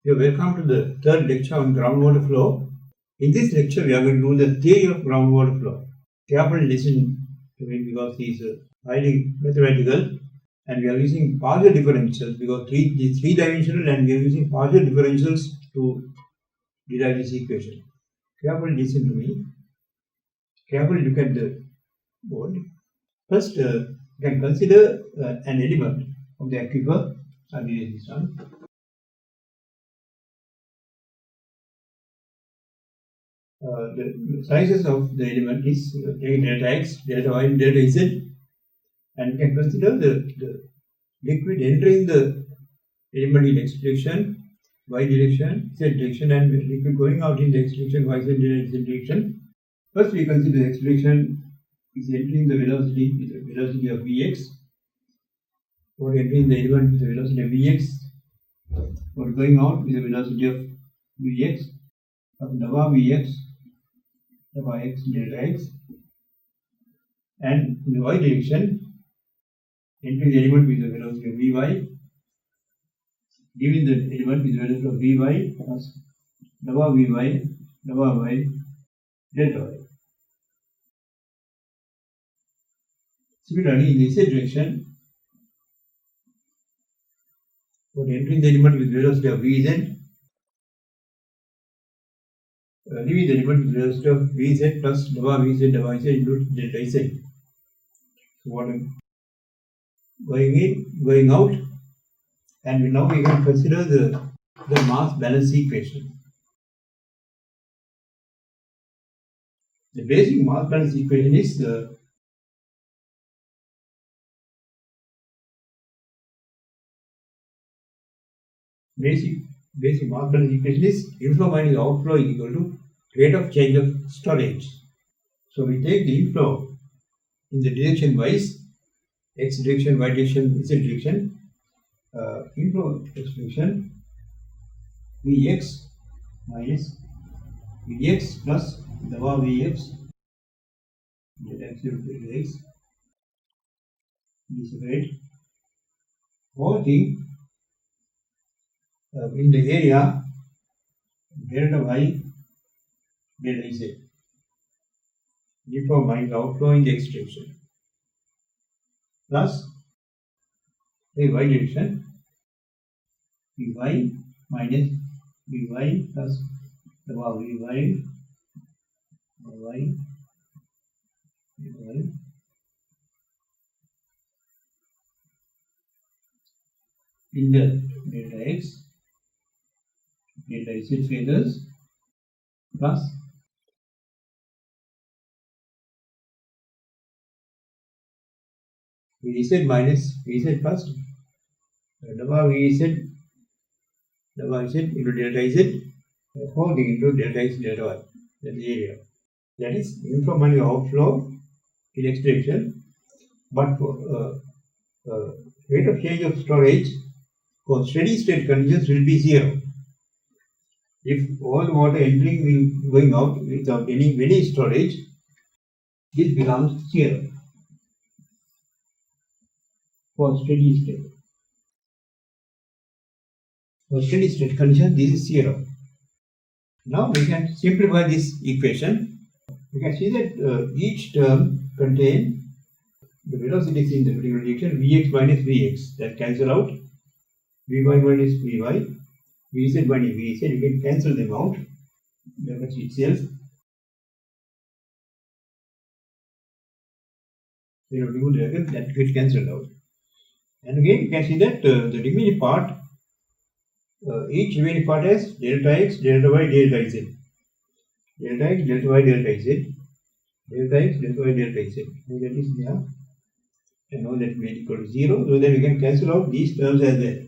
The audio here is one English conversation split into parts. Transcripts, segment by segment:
You are welcome to the third lecture on groundwater flow. In this lecture, we are going to do the theory of groundwater flow. Carefully listen to me because he is highly mathematical, and we are using partial differentials because three-dimensional, and we are using partial differentials to derive this equation. Carefully listen to me. Carefully look at the board. First, you can consider an element of the aquifer. I'll do this one. The sizes of the element is delta x, delta y, and delta z, and you can consider the liquid entering the element in x direction, y direction, z direction, and liquid going out in the x direction, y, z direction. First, we consider the x direction is entering the velocity with the velocity of vx, or entering the element with the velocity of vx, or going out with the velocity of vx, of nova vx, nova x, delta x, and in the y direction, entering the element with the velocity of vy, giving the element with the velocity of vy plus nova vy, nova y, delta y. Similarly, in the z direction, for entering the element with velocity of vz, leaving the element with velocity of vz plus nova vz, nova z into delta z. So what going in, going out, and now we can consider the mass balance equation. The basic mass balance equation is basic mass balance equation is inflow minus outflow is equal to rate of change of storage. So we take the inflow in the direction wise, x direction, y direction, z direction. Inflow expression Vx minus Vx plus nova Vx delta x delta x. This rate whole thing in the area delta y delta z. Inflow minus outflow in the x direction plus the y direction Vy minus Vy plus nova Vy, in the delta x, delta z phases plus Vz minus Vz plus nova Vz, nova z into delta z, whole thing into delta x, delta y. That is the area. That is inflow minus outflow in x direction. But for rate of change of storage for steady state conditions will be 0. If all the water entering will going out without any storage, this becomes 0 for steady state. For steady state condition, this is 0. Now we can simplify this equation. We can see that each term contains the velocities in the particular direction Vx minus Vx, that cancel out, Vy minus Vy, Vz minus Vz, you can cancel them out, that itself. You have to do that gets cancelled out. And again you can see that the remaining part, each remaining part has delta x, delta y, delta z. Delta x, delta y, delta z. Delta x, delta y, delta z. So that is there. And now that may equal to 0. So then we can cancel out these terms as well.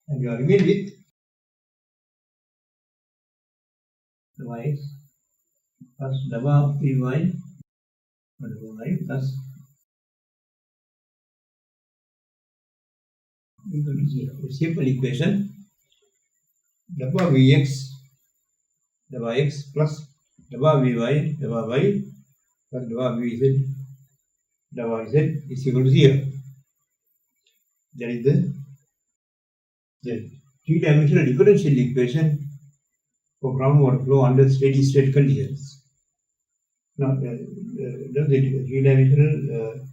And you are remain with nova x plus nova Vy plus equal to 0. A simple equation. Nova Vx, nova x plus nova Vy, nova y for dou Vz, dou Z is equal to 0. That is the three-dimensional differential equation for ground water flow under steady state conditions. Now, the three-dimensional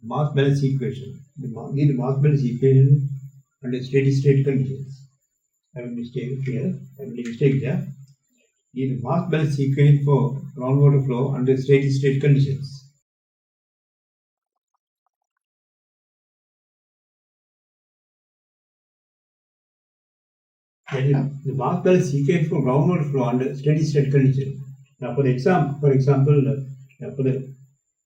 mass balance equation. The mass balance equation under steady state conditions. I have a mistake here. The mass balance equation for groundwater flow under steady state conditions. The mass balance equation for groundwater flow under steady state conditions. Now, for example, for the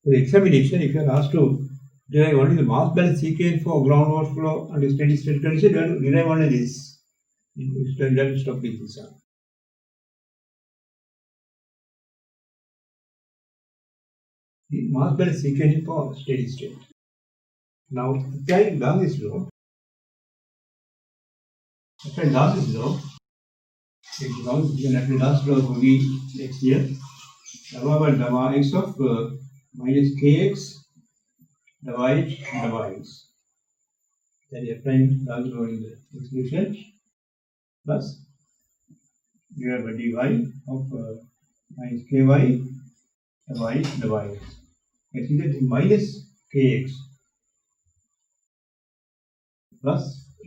examination, if you are asked to derive only the mass balance equation for groundwater flow under steady state conditions, you have to derive only this. Let us stop with this. The mass balance equation for steady state. Now, applying Lagrange's law, if Lagrange's law will be next here. Gamma x of minus kx divided by x. Then you applying Lagrange's law in the expression plus divided by dy of minus ky divided by x. You see that is minus kx plus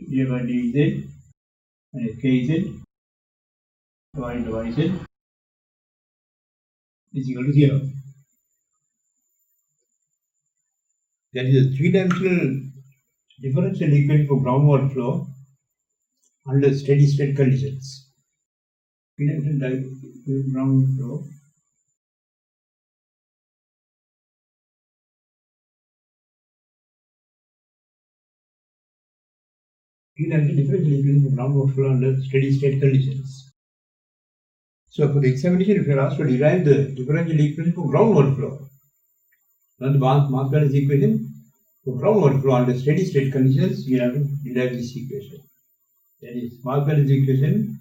divided by dz and kz divided by z is equal to 0. That is a three-dimensional differential equation for groundwater flow under steady state conditions. Three-dimensional groundwater flow differential equation for groundwater flow under steady state conditions. So for the examination, if you are asked to derive the differential equation for groundwater flow, now the mass balance equation for groundwater flow under steady state conditions, you have to derive this equation. That is mass balance equation,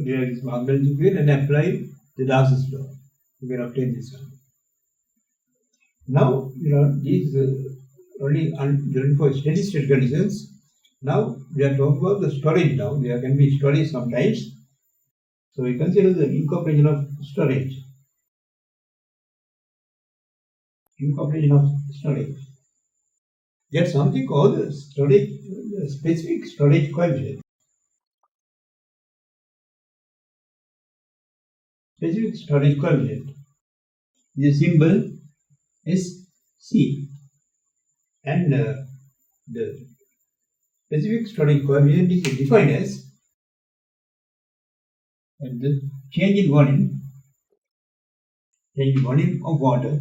derive this mass balance equation and apply the Lagrange's law. You can obtain this one. Now, these only for steady state conditions. Now we are talking about the storage now. There can be storage sometimes. So we consider the incorporation of storage. There is something called the storage, specific storage coefficient. Specific storage coefficient. The symbol is C. And the specific storage coefficient is defined as the change in volume of water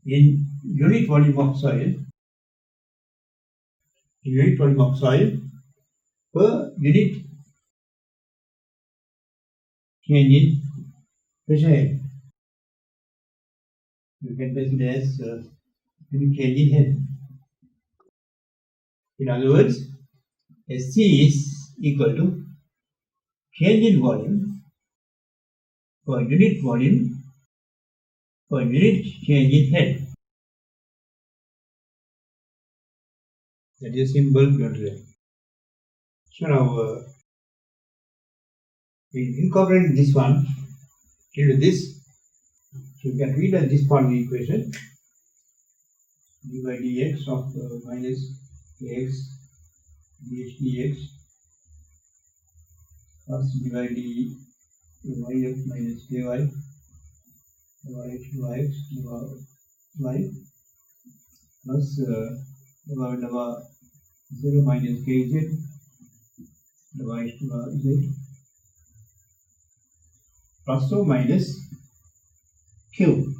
in unit volume of soil per unit change in pressure head. You can consider it as unit change in head. In other words, SC is equal to change in volume per unit change in head. That is a symbol we have to write. So now we incorporate this one into this. So you can read this part of the equation. d by dx of minus kx dx plus d by dy minus ky y plus 0 minus kz divided by z plus or minus q.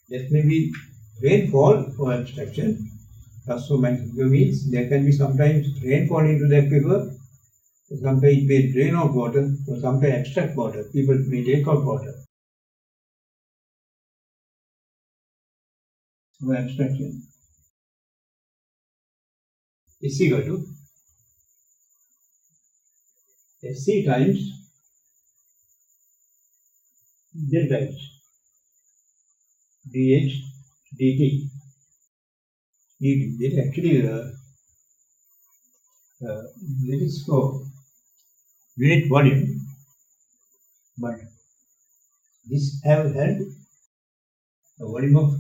That may be rainfall for abstraction. Plus or minus q means there can be sometimes rainfall into the aquifer, sometimes it may drain out water, or sometimes extract water. People may take out water. So abstraction is equal to SC times delta H, dH, dt. It actually this is for unit volume, but this have had a volume of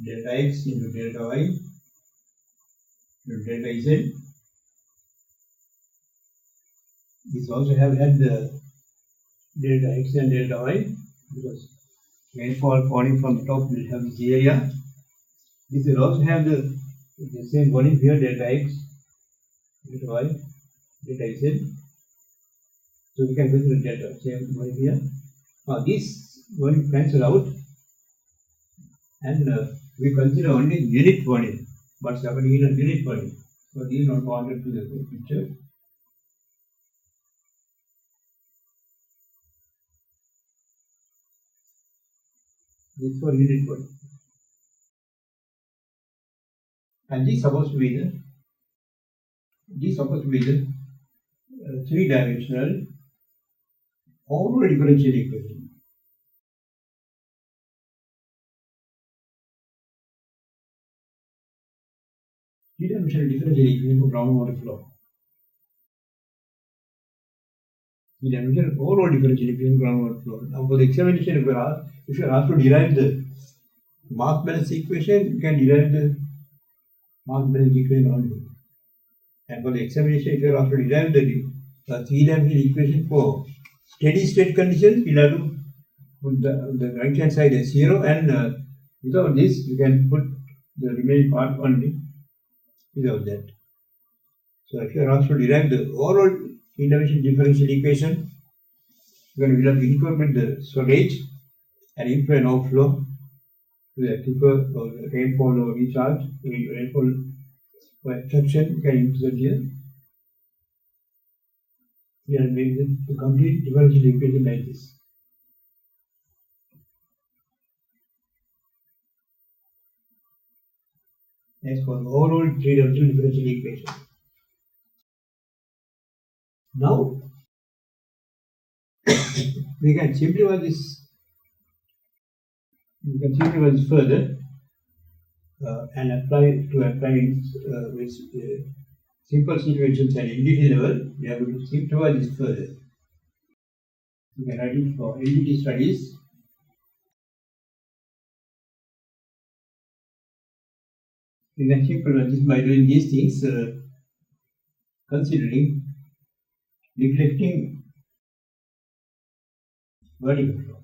delta x into delta y into delta z. This also have had the delta x and delta y, because rainfall falling from the top will have this area. This will also have the same volume here, delta x, delta y, delta z. So we can consider delta same volume here. Now this volume cancel out, and we consider only unit volume. What's happening in a unit volume? So these are not pointed to the picture. This for unit volume, and this supposed to be the three-dimensional overall differential equation. Three-dimensional differential equation for groundwater flow. Three-dimensional overall differential equation for groundwater flow. Now for the examination, if you are asked to derive the mass balance equation, you can derive the mass balance equation only. And for the examination, if you are asked to derive the three-dimensional equation for steady state conditions, you have to put the right hand side as 0, and without this, you can put the remaining part only without that. So if you are asked to derive the overall three-dimensional differential equation, you will have to incorporate the storage and inflow and outflow to the aquifer or the rainfall or recharge, rainfall or abstraction, you can insert here. We are making the complete differential equation like this. That's for the overall three-dimensional differential equation. Now we can simplify this. We can simplify this further and apply with simple situations at LDT level. We have to simplify this further. We can write it for LDT studies. We can simplify this by doing these things, considering neglecting vertical flow.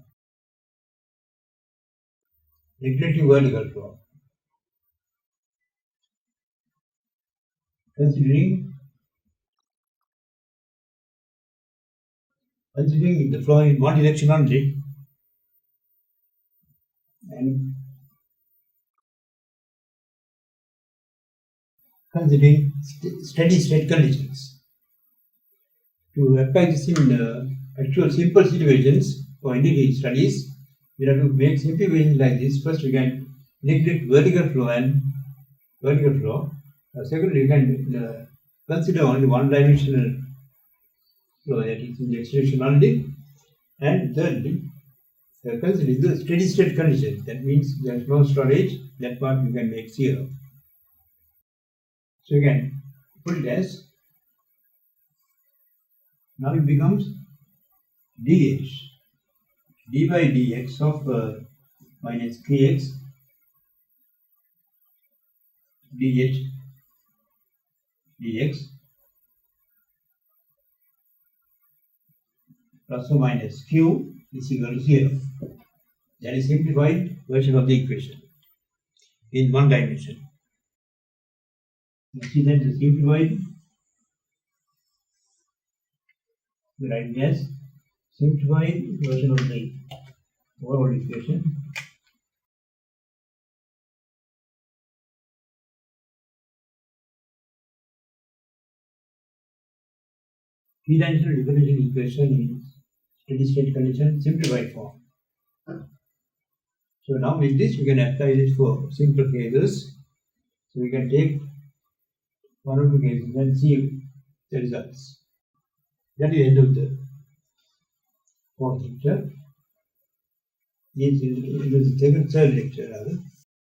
Considering the flow in one direction only, and considering steady state conditions. To apply this in actual simple situations for NDT studies, we have to make simplifications like this. First, we can neglect vertical flow. Second, we can consider only one-dimensional flow, that is in the extension only. And thirdly, consider the steady state condition. That means there is no storage. That part we can make 0. So you can put it as, now it becomes dH, d by dx of minus kx dH dx plus or minus q is equal to 0. That is simplified version of the equation in one dimension. You see that the simplified, we write it as simplified version of the overall equation. Three-dimensional differential equation in steady state condition simplified form. So now with this we can apply this for simple cases. So we can take one or two cases and see the results. That is the end of the fourth lecture. This is the third lecture rather.